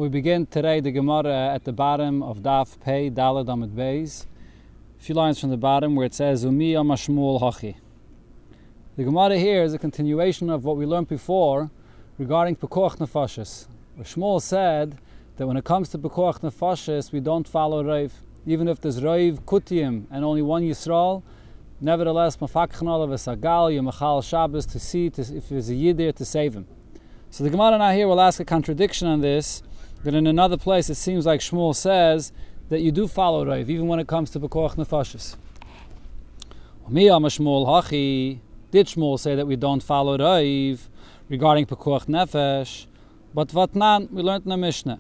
We begin today the Gemara at the bottom of Daf Pei Daled Amud Beis. A few lines from the bottom where it says Umi Ama Shmuel Hachi. The Gemara here is a continuation of what we learned before regarding Pekuach Nefashis. Where Shmuel said that when it comes to Pekuach Nefashis, we don't follow Reiv. Even if there's Reiv Kutiyim and only one Yisrael, nevertheless, Mafakchen Olav Esagal, Yemachal Shabbos, to see if there's a Yid there to save him. So the Gemara now here will ask a contradiction on this, that in another place it seems like Shmuel says that you do follow Reiv, even when it comes to Pekuach Nefashis. Did Shmuel say that we don't follow Reiv regarding Pekuach Nefesh? But Vatnan, we learned in the Mishnah.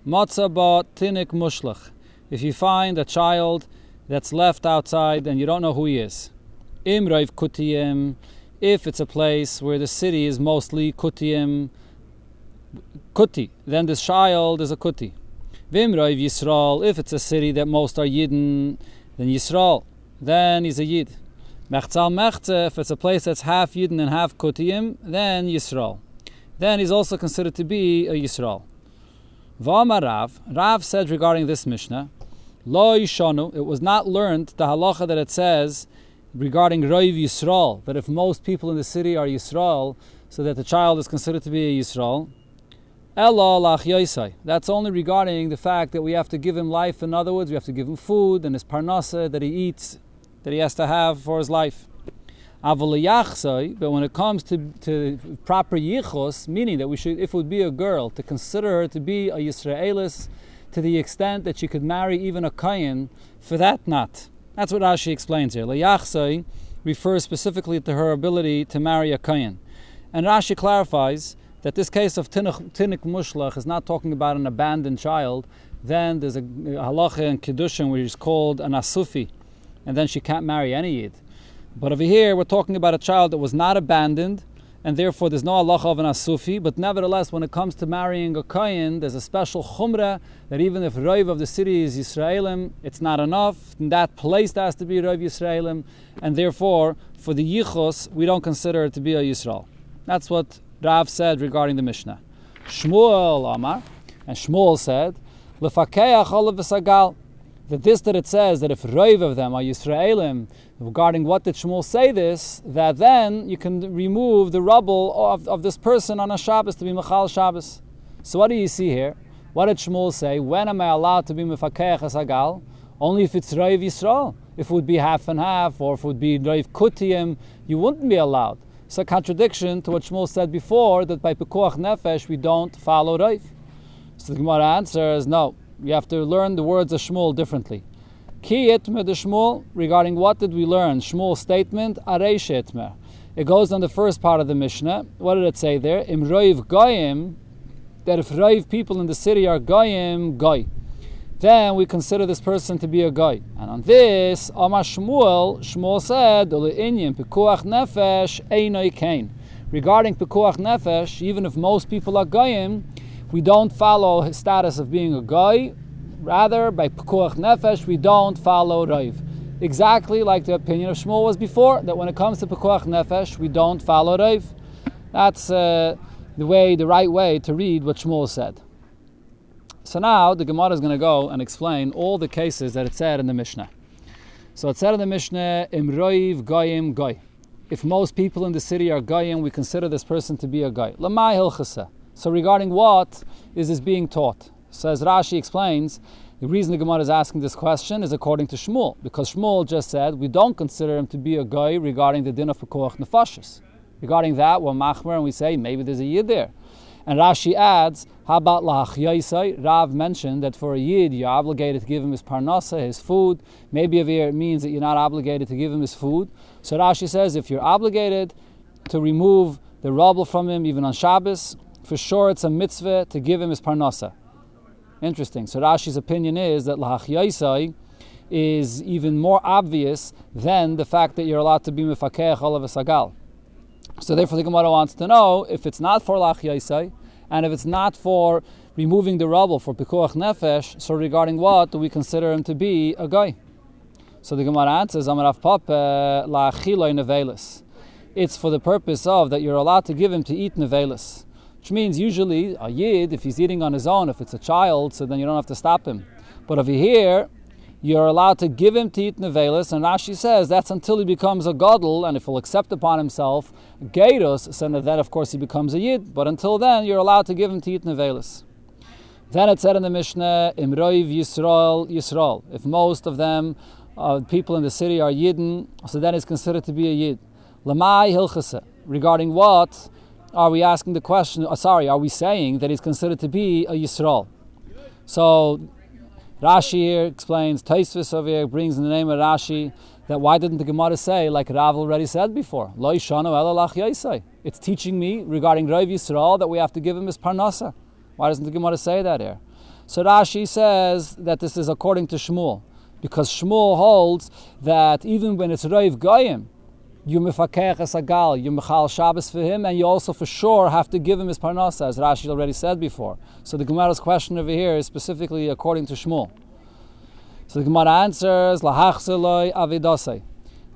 Matzah ba tinik mushlach. If you find a child that's left outside and you don't know who he is. Im Reiv Kutiyim, if it's a place where the city is mostly Kutiyim, Kuti, then this child is a Kuti. Vim Reiv Yisrael, if it's a city that most are Yidden, then Yisrael, then he's a Yid. Mechzal Mechze, if it's a place that's half Yidden and half Kutiyim, then Yisrael. Then he's also considered to be a Yisrael. V'amar Rav said regarding this Mishnah, Lo Yishanu, it was not learned the halacha that it says regarding Reiv Yisrael, that if most people in the city are Yisrael, so that the child is considered to be a Yisrael. Ela lach yaisai. That's only regarding the fact that we have to give him life. In other words, we have to give him food and his parnasa that he eats, that he has to have for his life. But when it comes to proper yichos, meaning that we should, if it would be a girl, to consider her to be a Yisraelis to the extent that she could marry even a Kayin, for that not. That's what Rashi explains here. Layachsai refers specifically to her ability to marry a Kayin. And Rashi clarifies that this case of tinik mushlach is not talking about an abandoned child. Then there's a halacha in Kiddushin where he's called an asufi, and then she can't marry any Yid. But over here we're talking about a child that was not abandoned, and therefore there's no halacha of an asufi. But nevertheless, when it comes to marrying a kohen, there's a special chumrah that even if Reiv of the city is Yisraelim, it's not enough. In that place there has to be Reiv Yisraelim, and therefore for the yichos we don't consider it to be a Yisrael. That's what Rav said regarding the Mishnah. Shmuel Amar, and Shmuel said, Lefakeach olav v'sagal, that it says that if Reiv of them are Yisraelim, regarding what did Shmuel say this, that then you can remove the rubble of this person on a Shabbos to be Mechal Shabbos. So what do you see here? What did Shmuel say? When am I allowed to be Mefakeach Hasagal? Only if it's Reiv Yisrael. If it would be half and half, or if it would be Reiv Kutiyim, you wouldn't be allowed. It's a contradiction to what Shmuel said before, that by Pekuach Nefesh we don't follow Reiv. So the Gemara answers, no, you have to learn the words of Shmuel differently. Ki etmer de Shmuel, regarding what did we learn? Shmuel's statement, areish etmer. It goes on the first part of the Mishnah. What did it say there? Im Reiv Goyim, that if Reiv people in the city are Goyim, Goy, then we consider this person to be a Goy. And on this, Amar Shmuel said, Pekuach Nefesh einoi kain. Regarding Pekuach Nefesh, even if most people are Goyim, we don't follow his status of being a Goy. Rather, by Pekuach Nefesh, we don't follow Reiv. Exactly like the opinion of Shmuel was before, that when it comes to Pekuach Nefesh, we don't follow Reiv. That's the right way to read what Shmuel said. So now the Gemara is going to go and explain all the cases that it said in the Mishnah. So it said in the Mishnah, Im Reiv Goyim Goy. If most people in the city are Goyim, we consider this person to be a Goy. Lamai Hilchasa. So regarding what is this being taught? So as Rashi explains, the reason the Gemara is asking this question is according to Shmuel, because Shmuel just said we don't consider him to be a Goy regarding the din of Pekuach Nefashis. Regarding that, we're machmer and we say maybe there's a Yid there. And Rashi adds, how about lach yaisai? Rav mentioned that for a Yid you're obligated to give him his parnasa, his food. Maybe over here it means that you're not obligated to give him his food. So Rashi says if you're obligated to remove the rubble from him even on Shabbos, for sure it's a mitzvah to give him his parnasa. Interesting. So Rashi's opinion is that lach yaisai is even more obvious than the fact that you're allowed to be mefakeach olav v'sagal. So therefore the Gemara wants to know if it's not for lach yaisai, and if it's not for removing the rubble for pekuach nefesh, so regarding what do we consider him to be a guy? So the Gemara answers, Amarav Papa la'achiloi nevelis. It's for the purpose of that you're allowed to give him to eat nevelis. Which means usually a Yid, if he's eating on his own, if it's a child, so then you don't have to stop him. But over here, you're allowed to give him to eat nevelis, and Rashi says that's until he becomes a gadol, and if he'll accept upon himself gerus, so then of course he becomes a Yid. But until then, you're allowed to give him to eat nevelis. Then it said in the Mishnah, Imroiv Yisrael. If most of them, people in the city are Yidden, so then it's considered to be a Yid. Lamai Hilchase. Regarding what are we asking the question? Are we saying that he's considered to be a Yisrael? So Rashi here explains, Tosfos over here brings in the name of Rashi, that why didn't the Gemara say, like Rav already said before, Lo Yishanu Ela Lach Yosei? It's teaching me regarding Rav Yisrael that we have to give him his parnasa. Why doesn't the Gemara say that here? So Rashi says that this is according to Shmuel, because Shmuel holds that even when it's Rav Goyim, you mefakech es agal, you mechal Shabbos for him, and you also for sure have to give him his parnasa, as Rashi already said before. So the Gemara's question over here is specifically according to Shmuel. So the Gemara answers, lahachzeloi avidosei,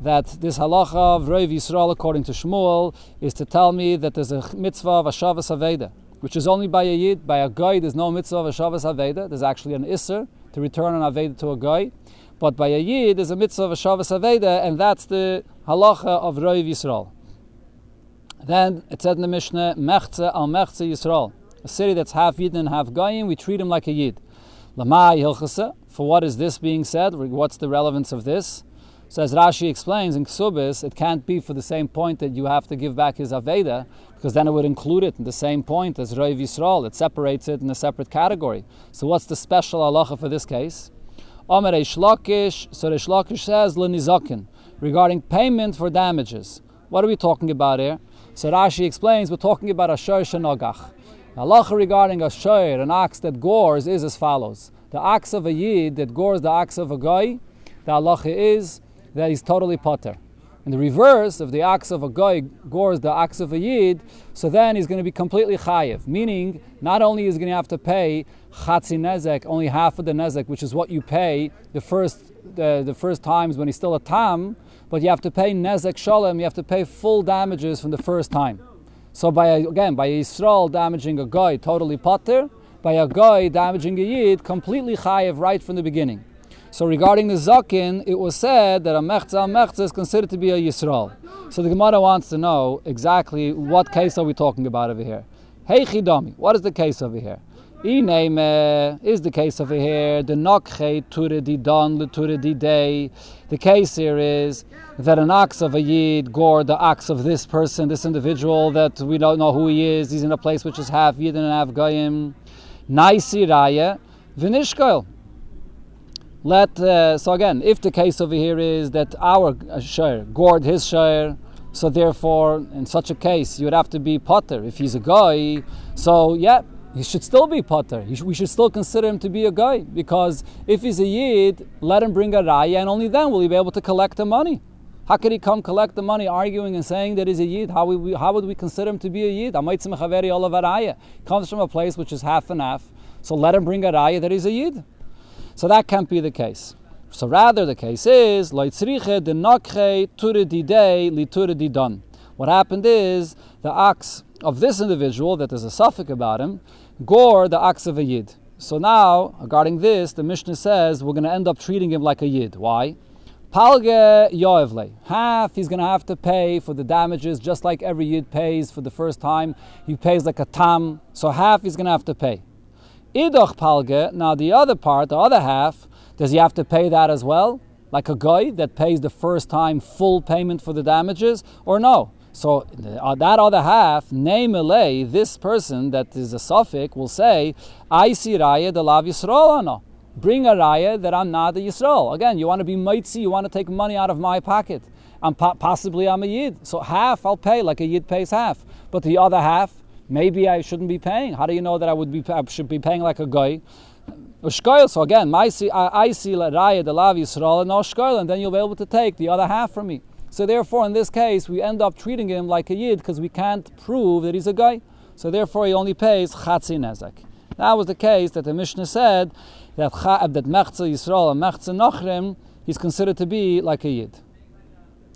that this halacha of Rav Yisrael according to Shmuel is to tell me that there's a mitzvah of Hashavas Aveda, which is only by a Yid. By a Goy, there's no mitzvah of Hashavas Aveda. There's actually an Isser to return an Aveda to a Goy. But by a Yid, there's a mitzvah of Hashavas Aveda, and that's the halacha of Rav Yisrael. Then it said in the Mishnah, Mechze al Mechze Yisrael. A city that's half Yid and half Goyim, we treat him like a Yid. Lamai Hilchase. For what is this being said? What's the relevance of this? So as Rashi explains in Ksubis, it can't be for the same point that you have to give back his Aveda, because then it would include it in the same point as Rav Yisrael. It separates it in a separate category. So what's the special halacha for this case? Omer Reish Lakish, so Reish Lakish says, L'nizakin, regarding payment for damages. What are we talking about here? So Rashi explains, we're talking about a shiur shenogach. Halacha regarding a shiur, an ox that gores, is as follows. The ox of a Yid that gores the ox of a Goy, the halacha is that he's totally potter. In the reverse, if the ox of a Goy gores the ox of a Yid, so then he's going to be completely chayiv. Meaning, not only is he going to have to pay chatzi nezek, only half of the nezek, which is what you pay the first times when he's still a tam, but you have to pay nezek shalom, you have to pay full damages from the first time. So by a Yisrael damaging a Goy, totally potter, by a Goy damaging a Yid, completely chayiv right from the beginning. So regarding the Zakin, it was said that a Mechza al-Mechza is considered to be a Yisrael. So the Gemara wants to know exactly what case are we talking about over here. Hey Chidami, what is the case over here? Ineme is the case over here. The Nokche Ture di Don le Ture di Day. The case here is that an ox of a Yid gored the ox of this person, this individual that we don't know who he is. He's in a place which is half Yid and half Goyim. Naisi Raya Vinishkoil. So again, if the case over here is that our shiur gored his shiur, so therefore, in such a case, you would have to be potter. If he's a guy, so yeah, he should still be potter. We should still consider him to be a guy, because if he's a Yid, let him bring a raya, and only then will he be able to collect the money. How could he come collect the money, arguing and saying that he's a Yid? How would we consider him to be a Yid? He comes from a place which is half and half, so let him bring a raya that he's a Yid. So that can't be the case. So rather the case is, what happened is, the ox of this individual, that there's a suffix about him, gored the ox of a Yid. So now, regarding this, the Mishnah says, we're going to end up treating him like a Yid. Why? Palge yoevle. Half he's going to have to pay for the damages, just like every Yid pays for the first time. He pays like a tam, so half he's going to have to pay. Idoch palge, now the other part, the other half, does he have to pay that as well? Like a guy that pays the first time full payment for the damages? Or no? So that other half, neimele, this person that is a suffix will say, I see raya de lav Yisrael ano. Bring a raya that I'm not a Yisrael. Again, you want to be mitzi, you want to take money out of my pocket. Possibly I'm a Yid. So half I'll pay, like a Yid pays half. But the other half, maybe I shouldn't be paying. How do you know that I should be paying like a guy? So again, I see raya de lav Yisrael and no shkoil, and then you'll be able to take the other half from me. So therefore, in this case, we end up treating him like a Yid because we can't prove that he's a guy. So therefore, he only pays chatzi nezek. That was the case that the Mishnah said that Mechza Yisrael and Mechza Nochrim, he's considered to be like a Yid.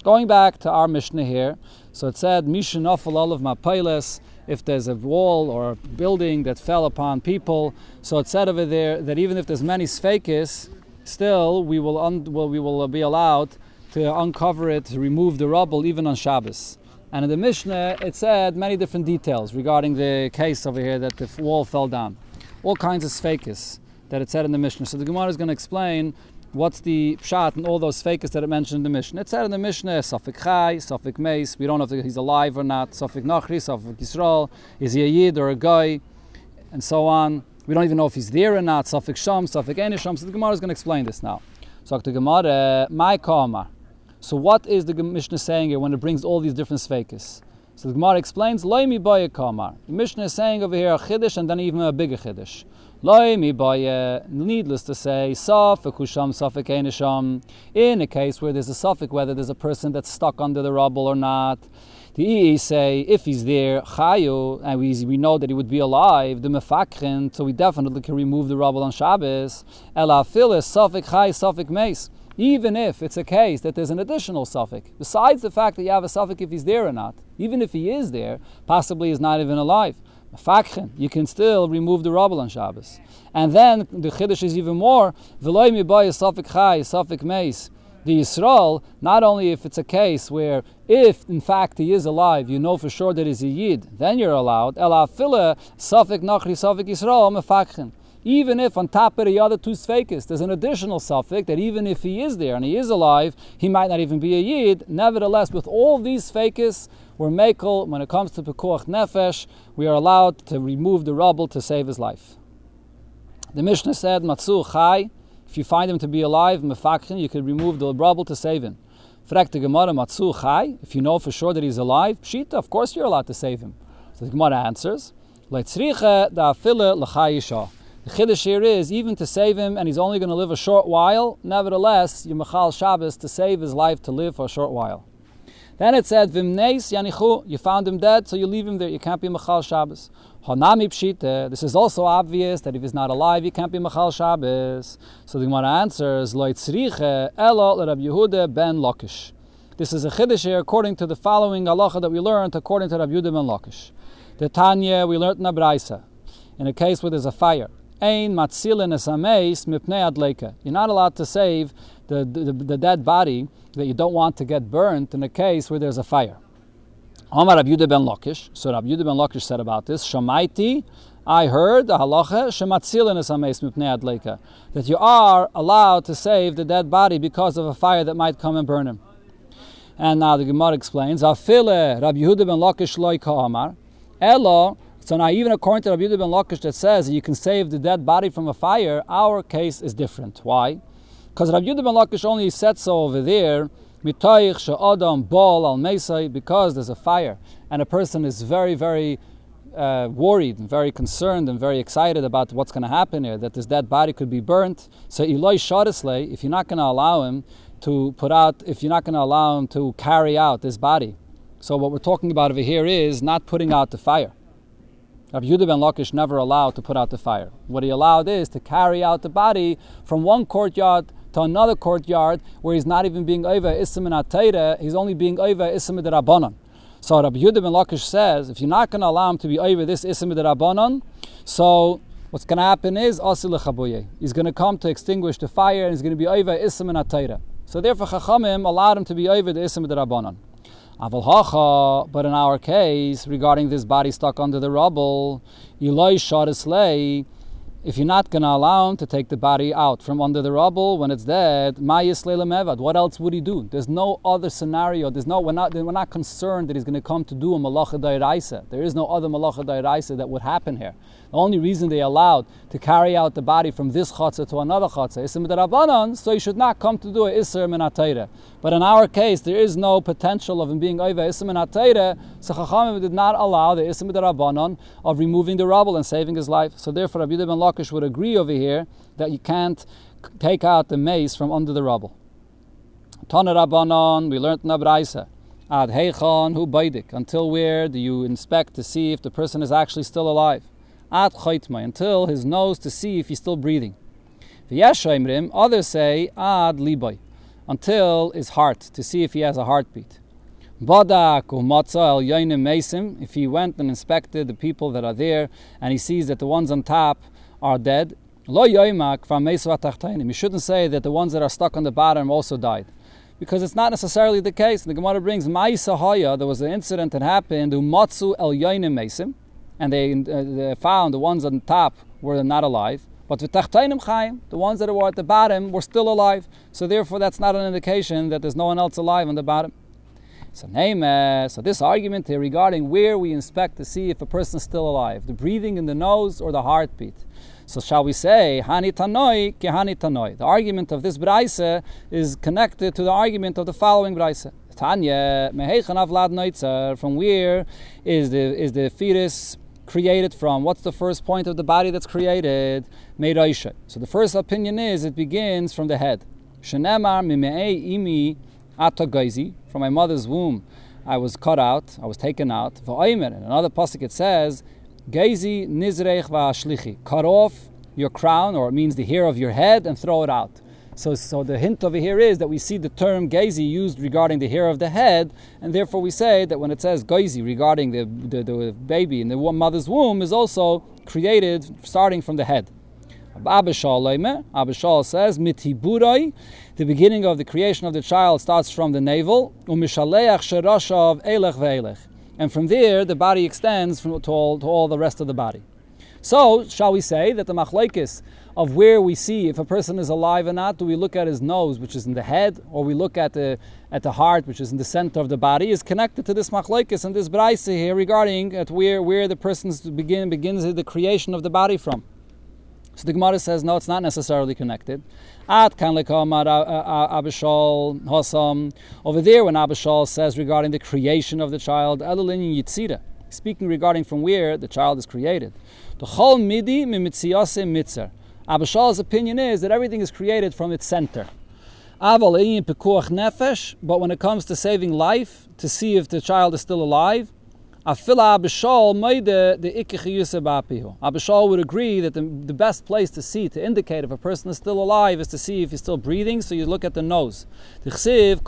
Going back to our Mishnah here, so it said, Misha Nofel Olav Mapailes, if there's a wall or a building that fell upon people. So it said over there that even if there's many sfeikis, still we will be allowed to uncover it, to remove the rubble even on Shabbos. And in the Mishnah, it said many different details regarding the case over here that the wall fell down. All kinds of sfeikis that it said in the Mishnah. So the Gemara is going to explain what's the pshat and all those sfeikis that it mentioned in the Mishnah. It said in the Mishnah, Safik Chai, Safik Meis, we don't know if he's alive or not, Safik Nachri, Safik Yisrael, is he a Yid or a guy, and so on. We don't even know if he's there or not, Safik Sham, Safik Einisham. So the Gemara is going to explain this now. So the Gemara, my Kamar. So what is the Mishnah saying here when it brings all these different sfeikis? So the Gemara explains, Loi mi baya kamar. The Mishnah is saying over here a chiddush and then even a bigger chiddush. Loi mi baya, needless to say, safek husham, safek einisham. In a case where there's a safek, whether there's a person that's stuck under the rubble or not, the EE say, if he's there, chayu, and we know that he would be alive, the mefakrin, so we definitely can remove the rubble on Shabbos. Ela filis, safek chai, safek meis. Even if it's a case that there's an additional suffix, besides the fact that you have a suffix if he's there or not, even if he is there, possibly he's not even alive. You can still remove the rubble on Shabbos. And then the chiddush is even more, v'loy mibayah suffix chai, suffix meis. The Yisrael, not only if it's a case where if in fact he is alive, you know for sure that he's a Yid, then you're allowed. Ela fila suffix nachri suffix Yisrael mefakchen. Even if on top of the other two sfeikis, there's an additional suffix that even if he is there and he is alive, he might not even be a Yid. Nevertheless, with all these sfeikis, we're mekel. When it comes to pekuach nefesh, we are allowed to remove the rubble to save his life. The Mishnah said, Matzu chai, if you find him to be alive, mefakhin, you can remove the rubble to save him. Frek the Gemara, Matzu chai, if you know for sure that he's alive, pshita, of course you're allowed to save him. So the Gemara answers, Leitzriche da afile l'chai yisha. The chiddush here is, even to save him, and he's only going to live a short while, nevertheless, you mechal Shabbos to save his life to live for a short while. Then it said, Vimneis yanichu, you found him dead, so you leave him there, you can't be mechal Shabbos. Honami pshita, this is also obvious that if he's not alive, you can't be mechal Shabbos. So the Gemara answers, Lo yitzriche elo l'Rab Yehuda ben Lakish. This is a chiddush here according to the following halacha that we learned according to Rab Yehuda ben Lakish. The Tanya, we learned in a Braisa, in a case where there's a fire. Ein matzilin esameis mipnei adleika. You're not allowed to save the dead body that you don't want to get burnt in a case where there's a fire. Omar Rab Yehuda ben Lakish. So Rab Yehuda ben Lakish said about this, Shamaiti, I heard the halacha shematzilin esameis mipnei adleika, that you are allowed to save the dead body because of a fire that might come and burn him. And now the Gemara explains, Afile Rab Yehuda ben Lakish loy ka'amar, elo. So now even according to Rabbi Yehuda ben Lakish that says you can save the dead body from a fire, our case is different. Why? Because Rabbi Yehuda ben Lakish only said so over there, because there's a fire and a person is very, very worried and very concerned and very excited about what's going to happen here, that this dead body could be burnt. So Eloi Shadisley, if you're not going to allow him to carry out this body. So what we're talking about over here is not putting out the fire. Rabbi Yehuda ben Lakish never allowed to put out the fire. What he allowed is to carry out the body from one courtyard to another courtyard where he's not even being over Isam and Atayra, he's only being over Isam and Rabbanon. So Rabbi Yehuda ben Lakish says, if you're not going to allow him to be over this Isam and Rabbanon, so what's going to happen is, he's going to come to extinguish the fire and he's going to be over Isam and Atayra. So therefore Chachamim allowed him to be over the Isam and Rabbanon. But in our case, regarding this body stuck under the rubble, if you're not going to allow him to take the body out from under the rubble when it's dead, what else would he do? There's no other scenario. We're not concerned that he's going to come to do a malacha d'oraisa. There is no other malacha d'oraisa that would happen here. The only reason they allowed to carry out the body from this chatzah to another chatzah, Isser Midrabanan, so he should not come to do a Isser Min HaTorah. But in our case, there is no potential of him being over Isser Min HaTorah, so Chachamim did not allow the Isser Midrabanan of removing the rubble and saving his life. So therefore, Rabbi Yehuda ben Lakish would agree over here that you can't take out the mace from under the rubble. Tana Rabbanon, we learned in Abraisa. Ad Heichon Hu Baidik, until where do you inspect to see if the person is actually still alive? Ad Chaytmai, until his nose to see if he's still breathing. V'yeshaimrim, others say Ad Libai, until his heart, to see if he has a heartbeat. Badak umatza el yoinim mesim. If he went and inspected the people that are there, and he sees that the ones on top are dead, lo yoimak from mesu atachtainim. You shouldn't say that the ones that are stuck on the bottom also died, because it's not necessarily the case. The Gemara brings ma'isa haya. There was an incident that happened. Umatzu el yoinim mesim, and they found the ones on top were not alive. But v'tachtainim chayim, the ones that were at the bottom were still alive. So therefore, that's not an indication that there's no one else alive on the bottom. So this argument here regarding where we inspect to see if a person is still alive, the breathing in the nose or the heartbeat. So shall we say, hani tanoi ke hani tanoi? The argument of this braise is connected to the argument of the following braise. Tanya meheichan avlad noitzer. From where is the fetus created from? What's the first point of the body that's created? Meiraisha. So the first opinion is it begins from the head. Shenemar mime'ei imi atagaizi. From my mother's womb, I was cut out, I was taken out. V'oimer, in another pasuk it says, Geizi nizreich va'ashlichi. Cut off your crown, or it means the hair of your head, and throw it out. So the hint over here is that we see the term Geizi used regarding the hair of the head, and therefore we say that when it says Geizi regarding the baby in the mother's womb is also created starting from the head. Abishal says, Mitiburai, the beginning of the creation of the child starts from the navel, Umishaleach sherashav elech ve'elech. And from there, the body extends to all the rest of the body. So, shall we say that the machlokes of where we see if a person is alive or not, do we look at his nose, which is in the head, or we look at the heart, which is in the center of the body, is connected to this machlokes and this braise here regarding at where the person's begins the creation of the body from. So the Gemara says, no, it's not necessarily connected. Over there, when Abishal says regarding the creation of the child, speaking regarding from where the child is created. Abishal's opinion is that everything is created from its center. But when it comes to saving life, to see if the child is still alive, Abishal would agree that the best place to see, to indicate if a person is still alive, is to see if he's still breathing, so you look at the nose. The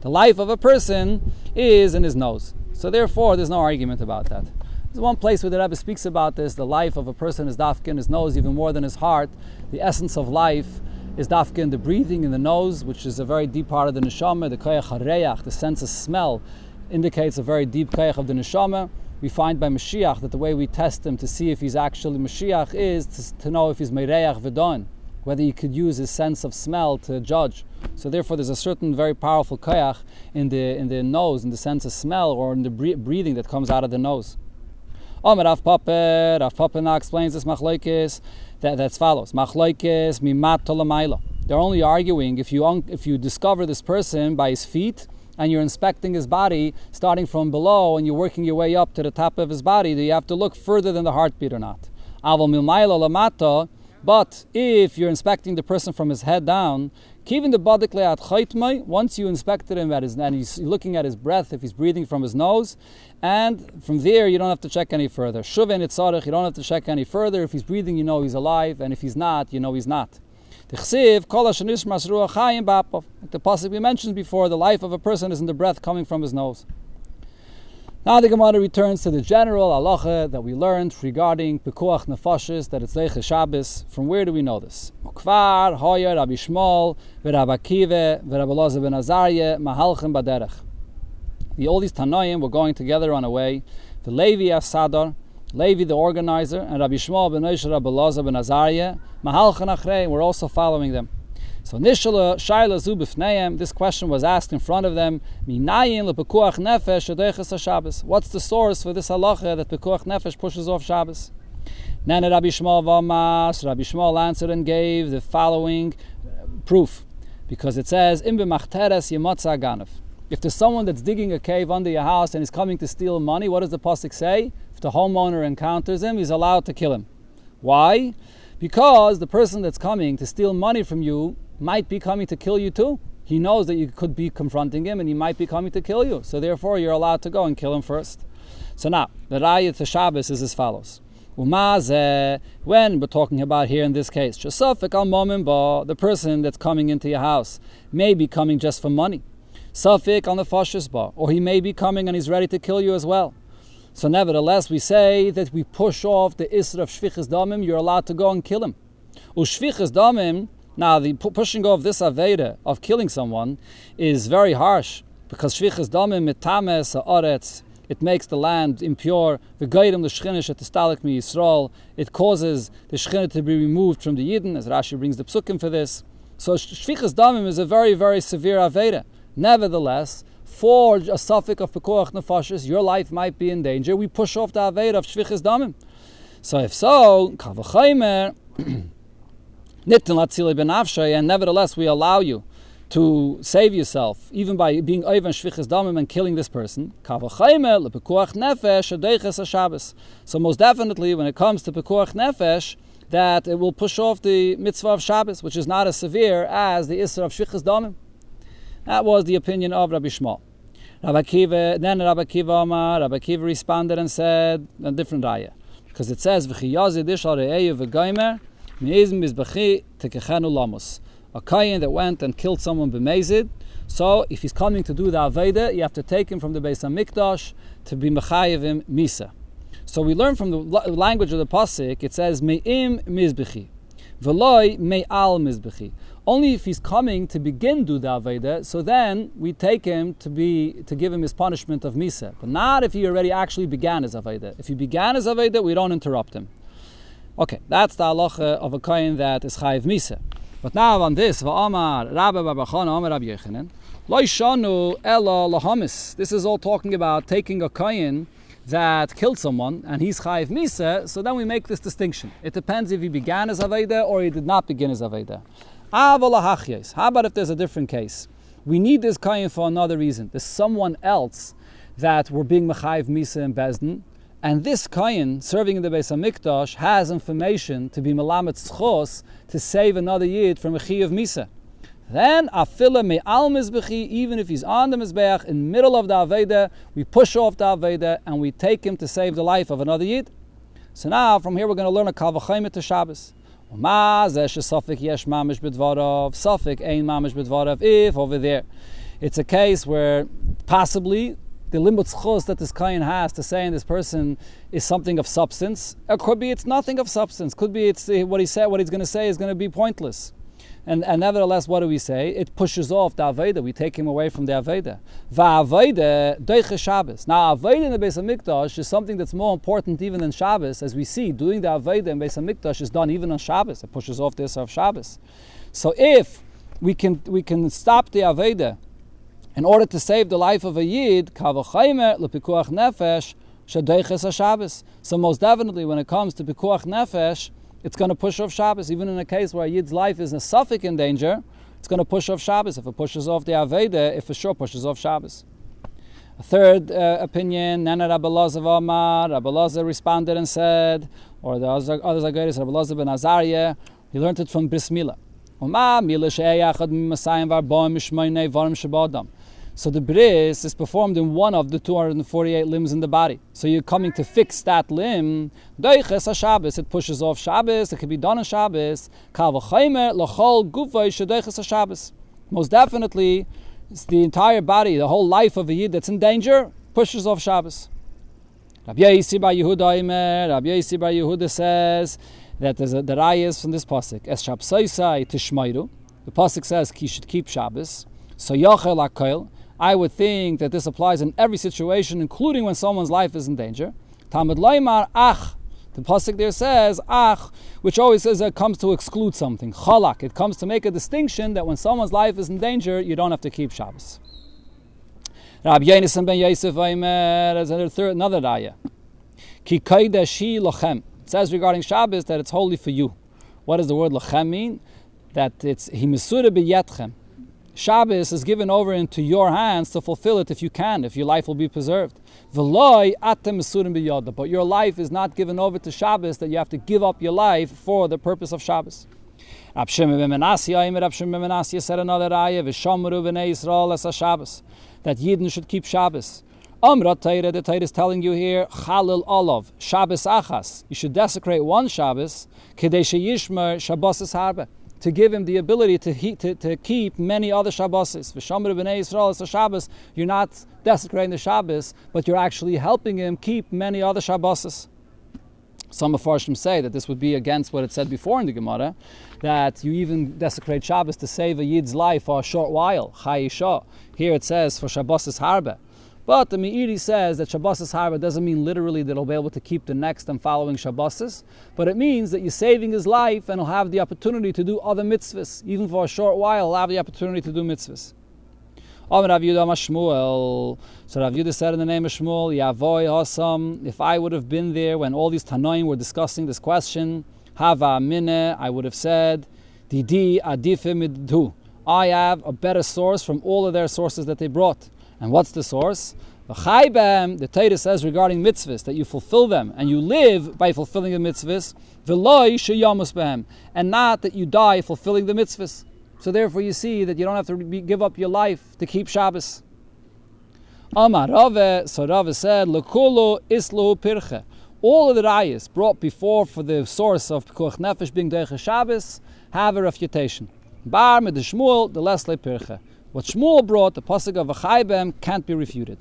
life of a person is in his nose. So therefore, there's no argument about that. There's one place where the Rebbe speaks about this. The life of a person is dafka in his nose, even more than his heart. The essence of life is dafka in the breathing in the nose, which is a very deep part of the neshama. The koyach hareach, the sense of smell, indicates a very deep koyach of the neshama. We find by Mashiach that the way we test him to see if he's actually Mashiach is to know if he's meireach v'don, whether he could use his sense of smell to judge. So therefore there's a certain very powerful koyach in the nose, in the sense of smell, or in the breathing that comes out of the nose. Rav Papa now explains this machlokes that's follows. Machlokes mimat tolamayla. They're only arguing if you discover this person by his feet and you're inspecting his body starting from below and you're working your way up to the top of his body, do you have to look further than the heartbeat or not? But if you're inspecting the person from his head down, once you inspected him and he's looking at his breath, if he's breathing from his nose, and from there you don't have to check any further. You don't have to check any further. If he's breathing, you know he's alive, and if he's not, you know he's not. Like the pasuk we mentioned before, the life of a person is in the breath coming from his nose. Now the Gemara returns to the general halacha that we learned regarding pekuach nefashis, that it's leiche Shabbos. From where do we know this? Ukvar, Hoyer, Rabbi Shmuel, Rabbi Akiva, Rabbi Elazar ben Azariah, Mahalchim baderech. All these Tanoim were going together on a way. The Levi Asadar, Levi the organizer, and Rabbi Shmuel ben Moshe, Rabbi Elazar ben Azariah, Mahalchim achrei, were also following them. So Nishala Shaila Zu B'fneim, this question was asked in front of them. Minayin lepekuach nefesh shadeiches haShabbos. What's the source for this halacha that pekuach nefesh pushes off Shabbos? Nana Rabbi Shmuel v'amas. Rabbi Shmuel answered and gave the following proof, because it says Im b'machteres yemotza ganav. If there's someone that's digging a cave under your house and is coming to steal money, what does the pasuk say? If the homeowner encounters him, he's allowed to kill him. Why? Because the person that's coming to steal money from you might be coming to kill you too. He knows that you could be confronting him and he might be coming to kill you. So therefore you're allowed to go and kill him first. So now, the raya to Shabbos is as follows. Umazeh, when we're talking about here in this case, the person that's coming into your house may be coming just for money. Safik on the fashis ba, or he may be coming and he's ready to kill you as well. So nevertheless, we say that we push off the isra of shvichas damim. You're allowed to go and kill him. Ushvichas damim. Now, the pushing off this aveda of killing someone is very harsh because shvichas damim mitames haaretz. It makes the land impure. V'gayrim l'shchinish at stalik mi Yisrael. It causes the shchinah to be removed from the Yidden, as Rashi brings the psukim for this. So shvichas damim is a very, very severe aveda. Nevertheless, for a suffix of pekuach nefashis, your life might be in danger. We push off the aveda of shvichas damim. So if so, kavachaymer nitin latzilei benafshay, and nevertheless we allow you to save yourself, even by being over and shvichas damim and killing this person. Kavachaymer lepekuach nefesh adeiches haShabbos. So most definitely, when it comes to pekuach nefesh, that it will push off the mitzvah of Shabbos, which is not as severe as the isra of shvichas damim. That was the opinion of Rabbi Shmuel. Rabbi Akiva responded and said a different raya, because it says v'chiyazid ishal re'eyu v'gaymer me'ezim mizbechi tekechenu lamos. A kayin that went and killed someone b'mezid. So if he's coming to do the aveda, you have to take him from the Beis HaMikdash to be mechayevim misa. So we learn from the language of the pasuk. It says me'im mizbechi, v'loi me'al mizbechi. Only if he's coming to begin do the aveda, so then we take him to give him his punishment of misa, but not if he already actually began his aveda. If he began his aveda, we don't interrupt him. Okay, that's the halacha of a kohen that is chayiv misa. But now on this, va'amar Rabbi Bar Bachana Amar Rabbi Yochanan, lo yishanu ela lahamis. This is all talking about taking a kohen that killed someone and he's chayiv misa. So then we make this distinction. It depends if he began his aveda or he did not begin his aveda. How about if there's a different case? We need this kohen for another reason. There's someone else that we're being mechayiv misa in Bezdin, and this kohen serving in the Beis HaMikdash has information to be melamet schos to save another yid from a chiyuv misa. Then afila me'al mizbechi, even if he's on the mizbeach in the middle of the aveda, we push off the aveda and we take him to save the life of another yid. So now from here we're going to learn a kavachayim to Shabbos. If over there it's a case where possibly the limud schos that this kohen has to say in this person is something of substance, or could be it's nothing of substance, could be it's what he's going to say is going to be pointless. And nevertheless, what do we say? It pushes off the aveda. We take him away from the aveda. Va'aveda deiche Shabbos. Now, aveda in the Beis HaMikdash is something that's more important even than Shabbos. As we see, doing the aveda in Beis HaMikdash is done even on Shabbos. It pushes off the Isra of Shabbos. So if we can stop the aveda in order to save the life of a yid, kavachaymer lepikuach nefesh shadeiches haShabbos. So most definitely, when it comes to pikuach nefesh, it's going to push off Shabbos. Even in a case where a yid's life is a suffix in danger, it's going to push off Shabbos. If it pushes off the aveda, it for sure pushes off Shabbos. A third opinion, Nana Rabbi Elazar Amar, Rabbi Elazar responded and said, or the others are good, Rabbi Elazar ben Azariah, he learned it from Bris Milah. So the bris is performed in one of the 248 limbs in the body. So you're coming to fix that limb. Deiches haShabbos, it pushes off Shabbos. It can be done on Shabbos. Kavachaymer lachol gufay shedeiches haShabbos. Most definitely, it's the entire body, the whole life of a yid that's in danger, pushes off Shabbos. Rabbi Yosi bar Yehuda says that there's the rayas from this pasuk. Es shabsaisai tishmairu. The pasuk says he should keep Shabbos. So yachel akoil. I would think that this applies in every situation, including when someone's life is in danger. Talmud Laimar ach. The pasuk there says ach, which always says it comes to exclude something. Chalak. It comes to make a distinction that when someone's life is in danger, you don't have to keep Shabbos. Rabbi Yonasan ben Yosef Aimer as another raya. Ki kaidashi lochem. It says regarding Shabbos that it's holy for you. What does the word lochem mean? That it's himisura b'yetchem. Shabbos is given over into your hands to fulfill it if you can, if your life will be preserved. V'loi atem mesurim b'yoda. But your life is not given over to Shabbos, that you have to give up your life for the purpose of Shabbos. Rab Shimon ben Menasya said another ayah, V'shamru b'nei Yisrael es Shabbos, that Yidden should keep Shabbos. Amrat Torah, the Torah is telling you here, Chalil Olav, Shabbos Achas. You should desecrate one Shabbos, Kedei sheyishmer Shabbos es harbe, to give him the ability to keep many other Shabbos. V'shamar b'nei Yisrael, it's a Shabbos. You're not desecrating the Shabbos, but you're actually helping him keep many other Shabbos. Some Mefarshim say that this would be against what it said before in the Gemara, that you even desecrate Shabbos to save a Yid's life for a short while. Chai Isha. Here it says for Shabbos Harbe. But the Meiri says that Shabbos Harbe doesn't mean literally that he'll be able to keep the next and following Shabbos, but it means that you're saving his life and he'll have the opportunity to do other mitzvahs. Even for a short while, he'll have the opportunity to do mitzvahs. So Rav Yehuda said in the name of Shmuel, Yavoy Hasam, if I would have been there when all these Tanoim were discussing this question, Hava Mineh, I would have said, Didi Adife Middu, I have a better source from all of their sources that they brought. And what's the source? The Torah says regarding mitzvahs that you fulfill them and you live by fulfilling the mitzvahs, and not that you die fulfilling the mitzvahs. So therefore you see that you don't have to give up your life to keep Shabbos. Amar Rave, so Rave said, L'kulu islu pirche. All of the rayas brought before for the source of Pekuach Nefesh being Deiche Shabbos have a refutation. Bar med the Shmuel, the lesle pirche. What Shmuel brought, the pasuk of Achaybem, can't be refuted.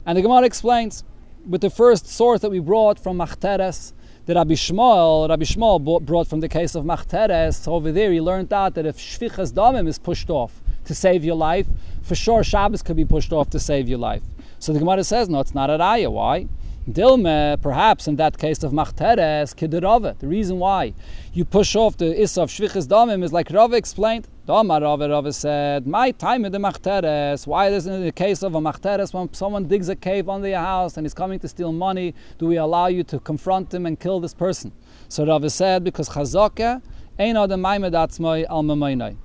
And the Gemara explains, with the first source that we brought from Machteres, that Rabbi Shmuel brought from the case of Machteres. So over there he learned out that if Shvichas Damim is pushed off to save your life, for sure Shabbos could be pushed off to save your life. So the Gemara says, no, it's not a raya. Why? Dilme, perhaps in that case of Machteres, Kiderave. The reason why you push off the Issa of Shvichas Damim is like Rave explained. Rave said, my time in the Machteres, why isn't it in the case of a Machteres when someone digs a cave under your house and he's coming to steal money, do we allow you to confront him and kill this person? So Rave said, because Chazaka ain't the Maimed Atzmai al Mamainai.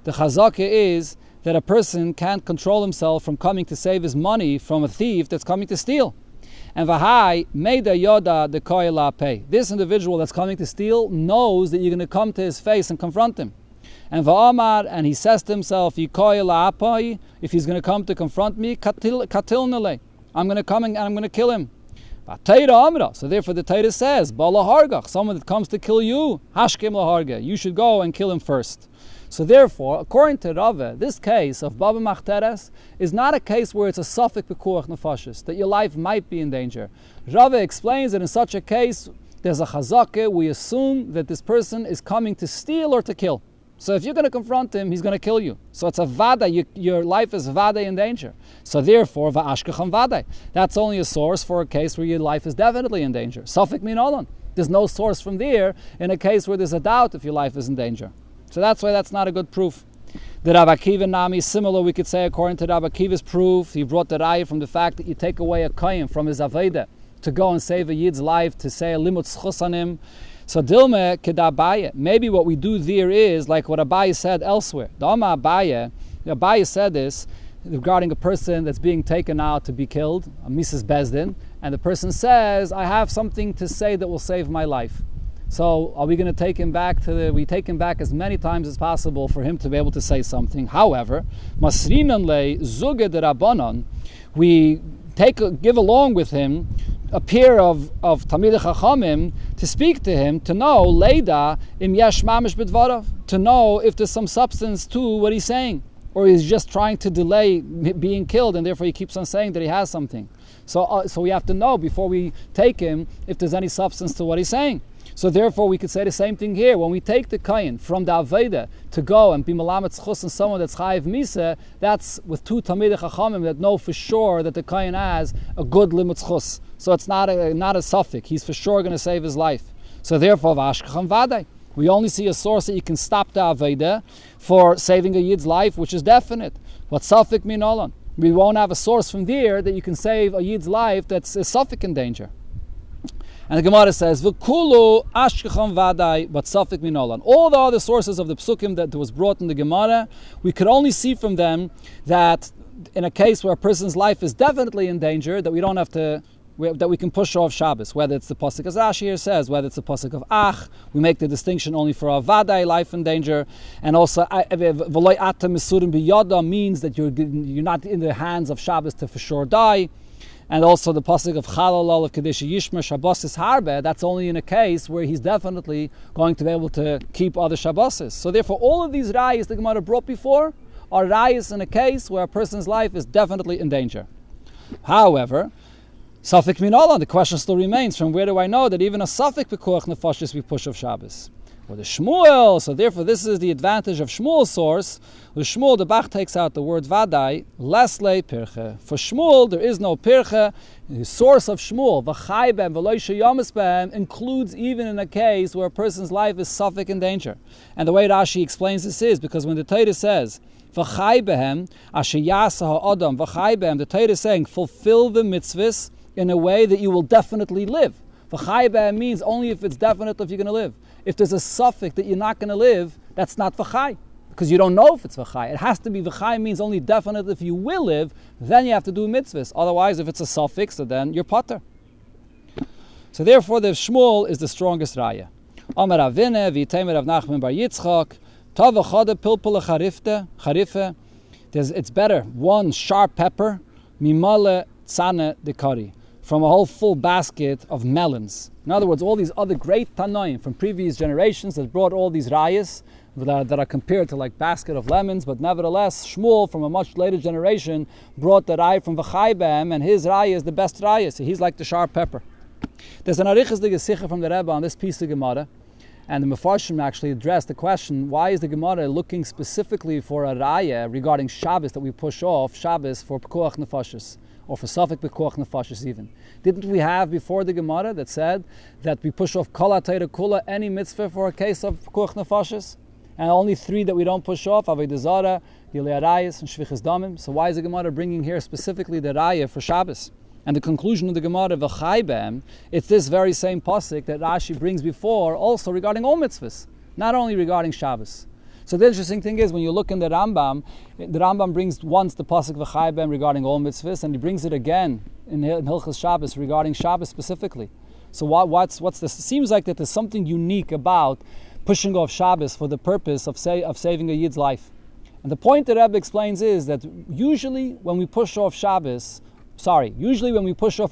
The Chazaka is that a person can't control himself from coming to save his money from a thief that's coming to steal. And Vahai Meida Yoda the Koila Pay. This individual that's coming to steal knows that you're going to come to his face and confront him. And Va'amar, and he says to himself, Yikoila Apai, if he's going to come to confront me, Katil I'm going to come and I'm going to kill him. So therefore the Torah says, Bala Hargach, someone that comes to kill you, Hashkim Laharga, you should go and kill him first. So therefore, according to Rave, this case of Baba Machteres is not a case where it's a suffix Pekuach Nefashis, that your life might be in danger. Rave explains that in such a case, there's a chazakah, we assume that this person is coming to steal or to kill. So if you're going to confront him, he's going to kill you. So it's a vada, your life is vada in danger. So therefore, va'ashkacham vada. That's only a source for a case where your life is definitely in danger. Safek min olon. There's no source from there in a case where there's a doubt if your life is in danger. So that's why that's not a good proof. The Rav Akiva Nami, similar we could say according to Rav Akiva's proof, he brought the raya from the fact that you take away a kohen from his aveda to go and save a yid's life, to say a limut schus on him. So Dilme Kedabaye. Maybe what we do there is like what Abaye said elsewhere. Dama Abaye said this regarding a person that's being taken out to be killed, a Mrs. Bezdin, and the person says, I have something to say that will save my life. So are we going to take him back we take him back as many times as possible for him to be able to say something. However, Masrinan le Zuge de Rabbanon, we give along with him a pair of Talmidei Chachamim to speak to him, to know Leida im yesh mamish b'dvarav, to know if there's some substance to what he's saying, or he's just trying to delay being killed, and therefore he keeps on saying that he has something. So we have to know before we take him if there's any substance to what he's saying. So therefore we could say the same thing here. When we take the kohen from the Aveda to go and be Malamet Tzchus and someone that's Chayiv Misa, that's with two Talmidei Chachamim that know for sure that the kohen has a good Limut Tzchus. So it's not a suffix. He's for sure going to save his life. So therefore, Vashkacham Vadai. We only see a source that you can stop the Aveda for saving a Yid's life, which is definite. What suffix min olon? We won't have a source from there that you can save a Yid's life that's a suffix in danger. And the Gemara says, "V'kulu ashkecham vadai, but safek minolan." All the other sources of the psukim that was brought in the Gemara, we could only see from them that in a case where a person's life is definitely in danger, that we don't have to, that we can push off Shabbos. Whether it's the pasuk as Rashi here says, whether it's the pasuk of Ach, we make the distinction only for a vadai, life in danger, and also v'loy atam misurim biyada means that you're not in the hands of Shabbos to for sure die. And also the pasuk of Chalal of Kaddish Yishmer Shabbosis Harbe, that's only in a case where he's definitely going to be able to keep other Shabboses. So therefore all of these rayas the Gemara brought before are rayas in a case where a person's life is definitely in danger. However, Safek Minola, the question still remains, from where do I know that even a Safek Pekuach Nefashis we push of Shabbos? Or the Shmuel, so therefore this is the advantage of Shmuel's source. With Shmuel, the Bach takes out the word Vadai, Lesle Pirche. For Shmuel, there is no Pirche. The source of Shmuel, V'chai Bem, V'loi Sheyamis Bem, includes even in a case where a person's life is Safek in danger. And the way Rashi explains this is, because when the Torah says, V'chai Behem, Asher Yasa Ha'odam, V'chai Behem, the Torah is saying, fulfill the mitzvahs in a way that you will definitely live. V'chai Behem means only if it's definite if you're going to live. If there's a suffix that you're not going to live, that's not v'chai, because you don't know if it's v'chai. It has to be v'chai means only definite if you will live, then you have to do mitzvahs. Otherwise, if it's a suffix, so then you're potter. So therefore, the Shmuel is the strongest raya. Amar Avine v'yiteimer Rav Nachman bar Yitzchak tav v'chada pilpul charife. It's better one sharp pepper mimale tzane dekari, from a whole full basket of melons. In other words, all these other great Tanoim from previous generations that brought all these rayas that are compared to like basket of lemons, but nevertheless, Shmuel from a much later generation brought the raya from V'chai Behem, and his raya is the best raya, so he's like the sharp pepper. There's an arichas de Gesicha from the Rebbe on this piece of Gemara, and the Mefarshim actually addressed the question, why is the Gemara looking specifically for a raya regarding Shabbos that we push off Shabbos for Pekuach Nefashis? Or for Safek Pekuach Nefashis even. Didn't we have before the Gemara that said that we push off Kol HaTorah Kula, any mitzvah for a case of Pekuach Nefashis? And only three that we don't push off, Avodah Zarah, Yilei Arayis, and Shvichas Damim. So why is the Gemara bringing here specifically the Raya for Shabbos? And the conclusion of the Gemara, V'chai Behem, it's this very same pasuk that Rashi brings before, also regarding all mitzvahs, not only regarding Shabbos. So the interesting thing is, when you look in the Rambam brings once the pasuk V'chai Behem regarding all mitzvahs, and he brings it again in Hilchas Shabbos regarding Shabbos specifically. So what's this? It seems like that there's something unique about pushing off Shabbos for the purpose of saving a Yid's life. And the point that Rebbe explains is that usually when we push off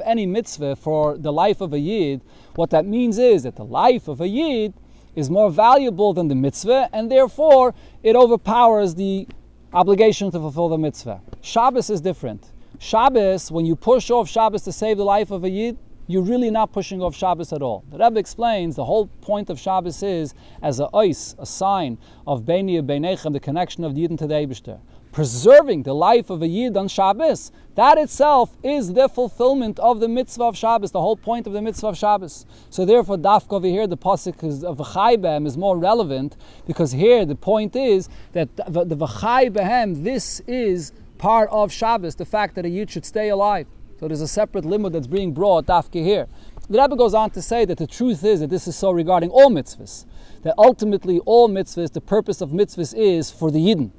any mitzvah for the life of a Yid, what that means is that the life of a Yid is more valuable than the mitzvah, and therefore it overpowers the obligation to fulfill the mitzvah. Shabbos is different. Shabbos, when you push off Shabbos to save the life of a Yid, you're really not pushing off Shabbos at all. The Rebbe explains the whole point of Shabbos is as a sign of Beini and Beinechem, the connection of the Yid to the Eibishter. Preserving the life of a Yid on Shabbos, that itself is the fulfillment of the mitzvah of Shabbos, the whole point of the mitzvah of Shabbos. So therefore, Dafka over here, the pasuk of V'chai Behem is more relevant, because here the point is that the V'chai Behem, this is part of Shabbos, the fact that a Yid should stay alive. So there's a separate limud that's being brought, Dafka here. The Rebbe goes on to say that the truth is that this is so regarding all mitzvahs, that ultimately all mitzvahs, the purpose of mitzvahs is for the Yidden,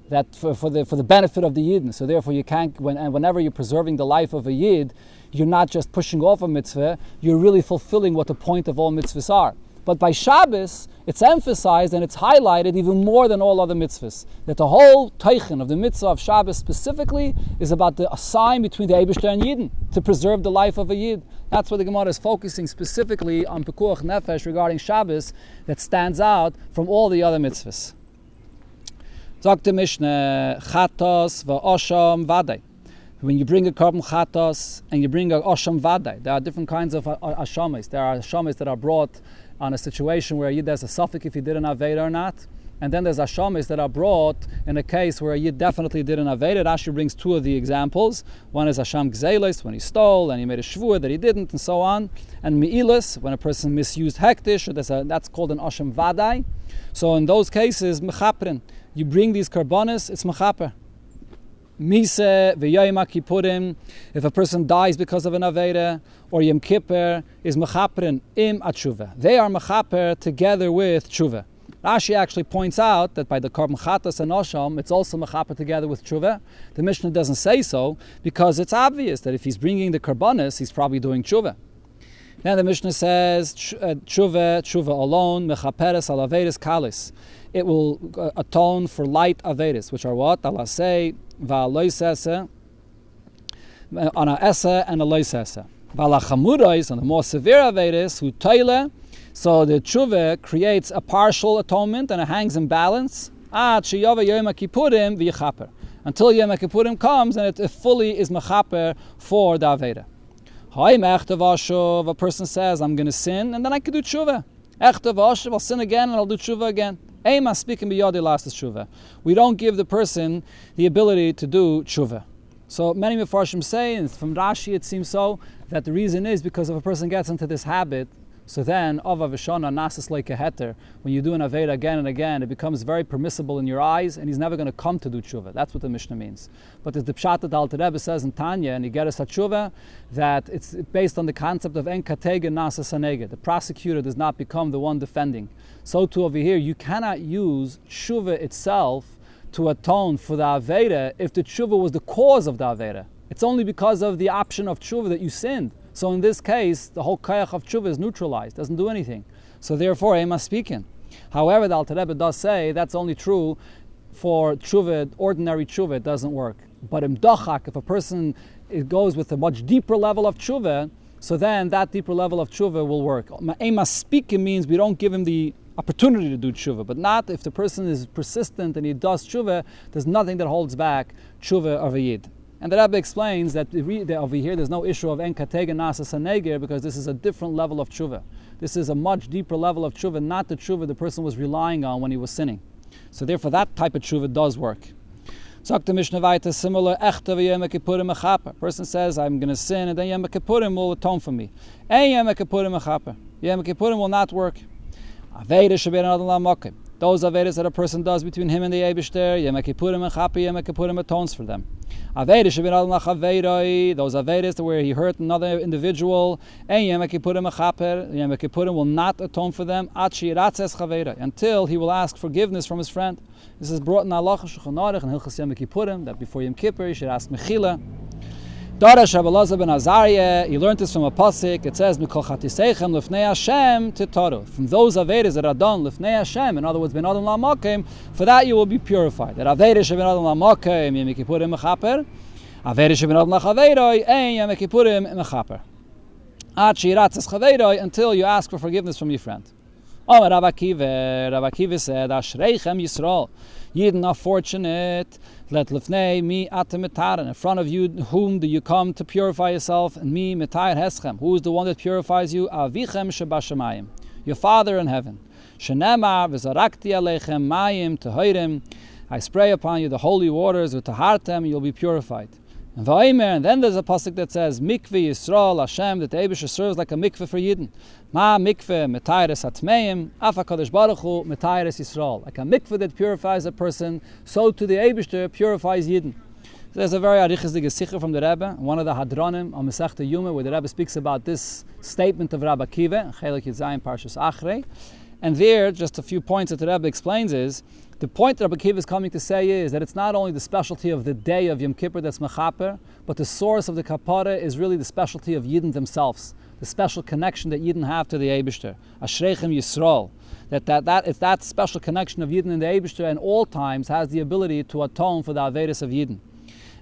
that for the benefit of the Yidden. So therefore you can't, whenever you're preserving the life of a Yid, you're not just pushing off a mitzvah, you're really fulfilling what the point of all mitzvahs are. But by Shabbos, it's emphasized and it's highlighted even more than all other mitzvahs, that the whole teichen of the mitzvah of Shabbos specifically is about a sign between the Eibishter and Yidden, to preserve the life of a Yid. That's where the Gemara is focusing specifically on Pekuach Nefesh regarding Shabbos, that stands out from all the other mitzvahs. Sagt the Mishnah, Chatos v'osham vadai. When you bring a carbon chatos and you bring a osham vadai, there are different kinds of ashamis. There are ashamis that are brought on a situation where a Yid has a suffix if he did an Aveda or not. And then there's ashamis that are brought in a case where a Yid definitely did an Aveda. Rashi brings two of the examples. One is Asham Gzelis, when he stole and he made a shvur that he didn't, and so on. And Me'ilis, when a person misused hektish, that's called an Asham Vadai. So in those cases, Mechaprin, you bring these karbonis, it's Mechaper. Mise v'yoyim kippurim, if a person dies because of an aveda, or Yom Kippur, is mechaprin im atshuva. They are mechaper together with tshuva. Rashi actually points out that by the carbon chatas and osham, it's also mechaper together with tshuva. The Mishnah doesn't say so, because it's obvious that if he's bringing the karbonis, he's probably doing tshuva. Then the Mishnah says, tshuva alone, mechaperes al avedes kalis. It will atone for light avedes, which are what? Alasei, va'aloisese, on a esa and a lois esa. Valachamurais, on the more severe averis, who taile, so the tshuva creates a partial atonement and it hangs in balance. Until Yom Kippurim comes and it fully is mechaper for the avera. A person says, I'm going to sin and then I can do tshuva. I'll sin again and I'll do tshuva again. We don't give the person the ability to do tshuva. So many Mefarshim say, and from Rashi it seems so, that the reason is because if a person gets into this habit, so then, Ava Vishana Nasis like a heter, when you do an Aveda again and again, it becomes very permissible in your eyes, and he's never going to come to do tshuva. That's what the Mishnah means. But as the Pshat that Alter Rebbe says in Tanya, and Igeres HaTshuva, that it's based on the concept of En Katega Nasas Hanege. The prosecutor does not become the one defending. So too over here, you cannot use tshuva itself to atone for the Aveda if the tshuva was the cause of the Aveda. It's only because of the option of tshuva that you sinned. So in this case, the whole kayach of tshuva is neutralized, doesn't do anything. So therefore, ema speaking. However, the Alter Rebbe does say that's only true for tshuva, ordinary tshuva, it doesn't work. But in dachak, if a person it goes with a much deeper level of tshuva, so then that deeper level of tshuva will work. Ema speaking means we don't give him the opportunity to do tshuva, but not if the person is persistent and he does tshuva, there's nothing that holds back tshuva of a yid. And the Rebbe explains that over here there's no issue of en katega nasas haneger because this is a different level of tshuva. This is a much deeper level of tshuva, not the tshuva the person was relying on when he was sinning. So therefore that type of tshuva does work. Sagt the Mishnah Vaita similar, Echta v'yem kippurim mechaper. Person says, I'm going to sin and then Yom Kippurim will atone for me. And Yom Kippurim mechaper. Yom Kippurim will not work. Aveda shebein adam la'makim. Those avedas that a person does between him and the Eibishter, Yom Kippurim mechaper, Yom Kippurim atones for them. Aveda shebein adam la'chaveiroi. Those avedas where he hurt another individual, and Yom Kippurim mechaper, Yom Kippurim will not atone for them, ad she'iratzes chaveira, until he will ask forgiveness from his friend. This is brought in Allah Shulchan Aruch and Hilchas Yom Kippurim that before Yom Kippur you should ask mechila. Darash Rabbi Elazar ben Azariah, he learned this from a pasuk. It says, "Mikol chatiseichem lifnei Hashem titaru." From those avedas that are done lifnei Hashem, in other words, ben adam la'makom, for that you will be purified. That avedas sheben adam la'makom Yom Kippurim mechaper, avedas sheben adam la'chaveiroi ein Yom Kippurim mechaper. Ad she'iratzes chaveiroi, until you ask for forgiveness from your friend. Oh, Rabbi Akiva said, Ashreichem Yisrael, Yidden are fortunate, let lifnei mi atem metaren, in front of you, whom do you come to purify yourself, and me metayr heschem, who is the one that purifies you, Avichem shebashamayim, your Father in heaven. Shenemar v'zarakti aleichem mayim tehoirim, I spray upon you the holy waters, v'tahartem, you'll be purified. And then there's a pasuk that says, Mikveh Yisrael Hashem, that the Eibusha serves like a mikveh for Yidden. Ma mikveh metayres atmeim, af HaKadosh Baruch Hu metayres Yisrael. Like a mikveh that purifies a person, so to the Eibusha purifies Yidden. So there's a very arichizdige sikha from the Rebbe, one of the Hadronim on Masechta Yuma, where the Rebbe speaks about this statement of Rabbi Akiva, Chelek Yizayim Parshas Achrei. And there, just a few points that the Rebbe explains is, the point that Rabbi Akiva is coming to say is that it's not only the specialty of the day of Yom Kippur that's mechaper, but the source of the kapara is really the specialty of Yidden themselves, the special connection that Yidden have to the Eibishter. Ashreichem Yisrael. That it's that special connection of Yidden and the Eibishter in all times has the ability to atone for the Averis of Yidden.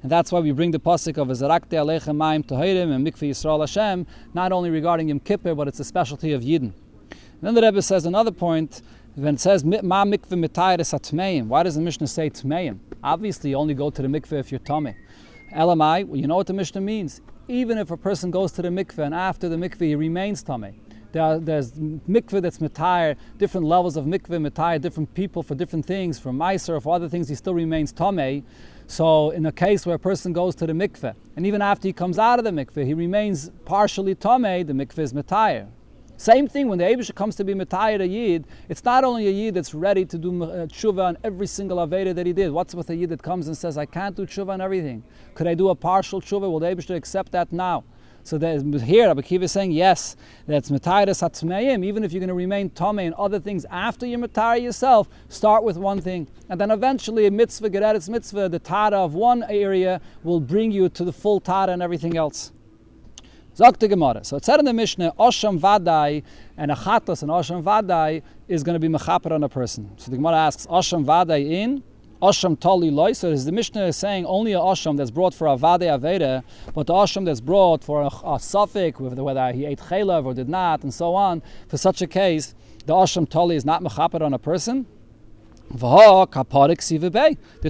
And that's why we bring the pasuk of Zarakte Aleichem Mayim Tehoirim and Mikveh Yisrael Hashem, not only regarding Yom Kippur, but it's a specialty of Yidden. And then the Rebbe says another point, when it says Ma mikveh metayres atmeim, why does the Mishnah say tmeim? Obviously, you only go to the mikveh if you're tameh. Elamai, well, you know what the Mishnah means. Even if a person goes to the mikveh and after the mikveh he remains tameh. There's mikveh that's metayr, different levels of mikveh metayr, different people for different things. For meiser or for other things, he still remains tameh. So in a case where a person goes to the mikveh, and even after he comes out of the mikveh, he remains partially tameh, the mikveh is metayr. Same thing when the Eibusha comes to be Metayr a Yid, it's not only a Yid that's ready to do tshuva on every single Aveda that he did. What's with a Yid that comes and says, I can't do tshuva on everything? Could I do a partial tshuva? Will the Eibusha accept that now? So here, Rabbi Akiva is saying, yes, that's Metayr Satmeim. Even if you're going to remain Tomei and other things after you Metayr yourself, start with one thing. And then eventually, a mitzvah, Gereretz mitzvah, the Tara of one area will bring you to the full Tara and everything else. Zok the Gemara. So it said in the Mishnah, Osham Vadai and a Chatos and Osham Vadai is going to be mechaper on a person. So the Gemara asks, Osham Vadai in Asham tali loy. So the Mishnah is saying only a asham that's brought for avade aveda, but the asham that's brought for a suffix, whether he ate chaylev or did not, and so on. For such a case, the asham tali is not mechaper on a person. The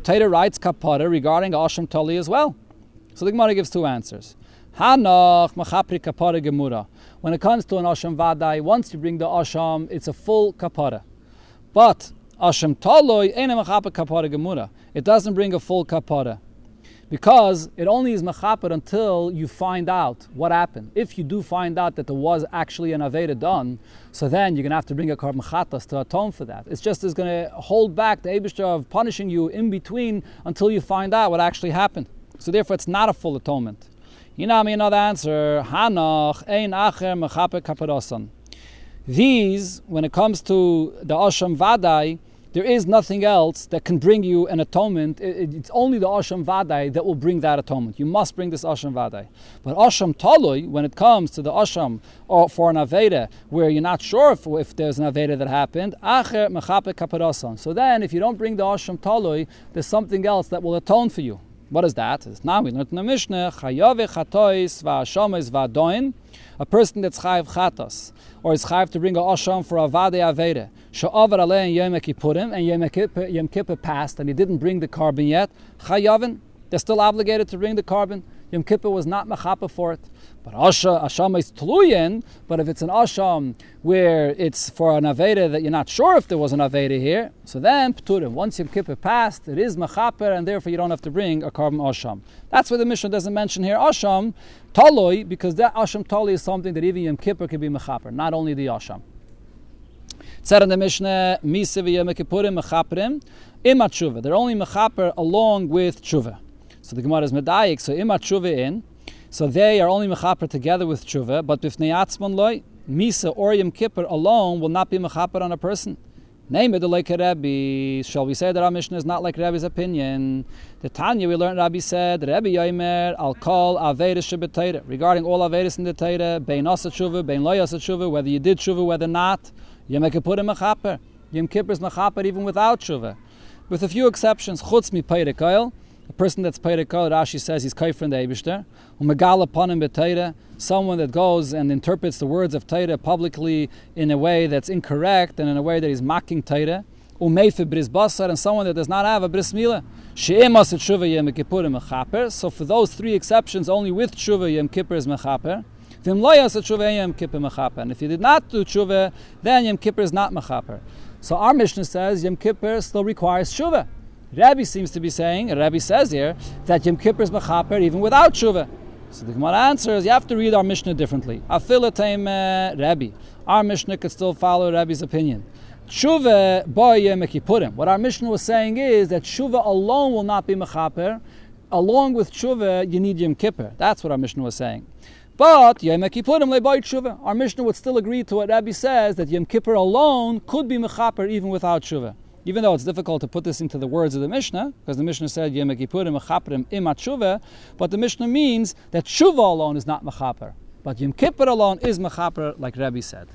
Torah writes kapara regarding asham tali as well. So the Gemara gives two answers. Hanach machapri kapara gemura. When it comes to an asham vadai, once you bring the asham, it's a full kapara. But asham taloi ene machapri kapara gemura. It doesn't bring a full kapara, because it only is mechaper until you find out what happened. If you do find out that there was actually an aveda done, so then you're going to have to bring a korban chatas to atone for that. It's just is going to hold back the Eibishter of punishing you in between until you find out what actually happened. So therefore it's not a full atonement. Yinami, another answer, Hanach ein acher mechaper kaparosan. These, when it comes to the asham vadai, there is nothing else that can bring you an atonement. It's only the asham vadai that will bring that atonement. You must bring this asham vadai. But asham talui, when it comes to the asham or for an aveda, where you're not sure if there's an aveda that happened, acher mechaper kaparasan. So then, if you don't bring the asham talui, there's something else that will atone for you. What is that? Now we learned in the Mishnah, chayave chatois va'ashamis va'doin, a person that's chayav chatos, or is chayav to bring a asham for avade aveda, she'avar alei Yom Kippurim, and Yom Kippur passed, and he didn't bring the carbon yet, chayavin, they're still obligated to bring the carbon. Yom Kippur was not mechapa for it. But asham is tluyin, but if it's an asham where it's for an aveda that you're not sure if there was an aveda here, so then pturim. Once Yom Kippur passed, it is mechaper, and therefore you don't have to bring a carbon asham. That's why the Mishnah doesn't mention here asham taloi, because that asham taloi is something that even Yom Kippur can be mechaper, not only the asham. It said in the Mishnah, misa v'yom kippurim mechaperim imat tshuva. They're only mechaper along with tshuva. So the Gemara is medayik. So imat tshuva in. So they are only mechaper together with tshuva, but b'fnei atzmon loy, misa or Yom Kippur alone will not be mechaper on a person. Name it like Rebbe. Shall we say that our Mishnah is not like Rebbe's opinion? The Tanya we learned Rabbi said, Rebbe Yomer al kol averis shebetayra, regarding all averis in the Torah, bein asa tshuva, bein lo asa tshuva, whether you did tshuva, whether not, Yom Kippur mechaper. Yom Kippur is mechaper even without tshuva, with a few exceptions. Chutz mi peirik oil. A person that's peirik oil, Rashi says he's kaifer in the Eibishter. Umegal upon him b'Torah, someone that goes and interprets the words of Torah publicly in a way that's incorrect and in a way that is mocking Torah. Umeife bris basar, and someone that does not have a bris milah. She'emas et tshuva Yom Kippur mechaper. So for those three exceptions, only with tshuva Yom Kippur is mechaper. V'im lo yas et tshuva Yom Kippur mechaper. And if you did not do tshuva, then Yom Kippur is not mechaper. So our Mishnah says Yom Kippur still requires tshuva. Rabbi seems to be saying, and Rabbi says here, that Yom Kippur is mechaper even without tshuva. So the Gemara answers, you have to read our Mishnah differently. Afilateim Rabbi. Our Mishnah could still follow Rabbi's opinion. Tshuva bo Yom Kippurim. What our Mishnah was saying is that tshuva alone will not be mechaper. Along with tshuva, you need Yom Kippur. That's what our Mishnah was saying. But Yom Kippurim le'boy tshuva. Our Mishnah would still agree to what Rabbi says, that Yom Kippur alone could be mechaper even without tshuva. Even though it's difficult to put this into the words of the Mishnah, because the Mishnah said Yom Kippurim mechaperim imat tshuva, but the Mishnah means that tshuva alone is not mechaper, but Yom Kippur alone is mechaper, like Rabbi said.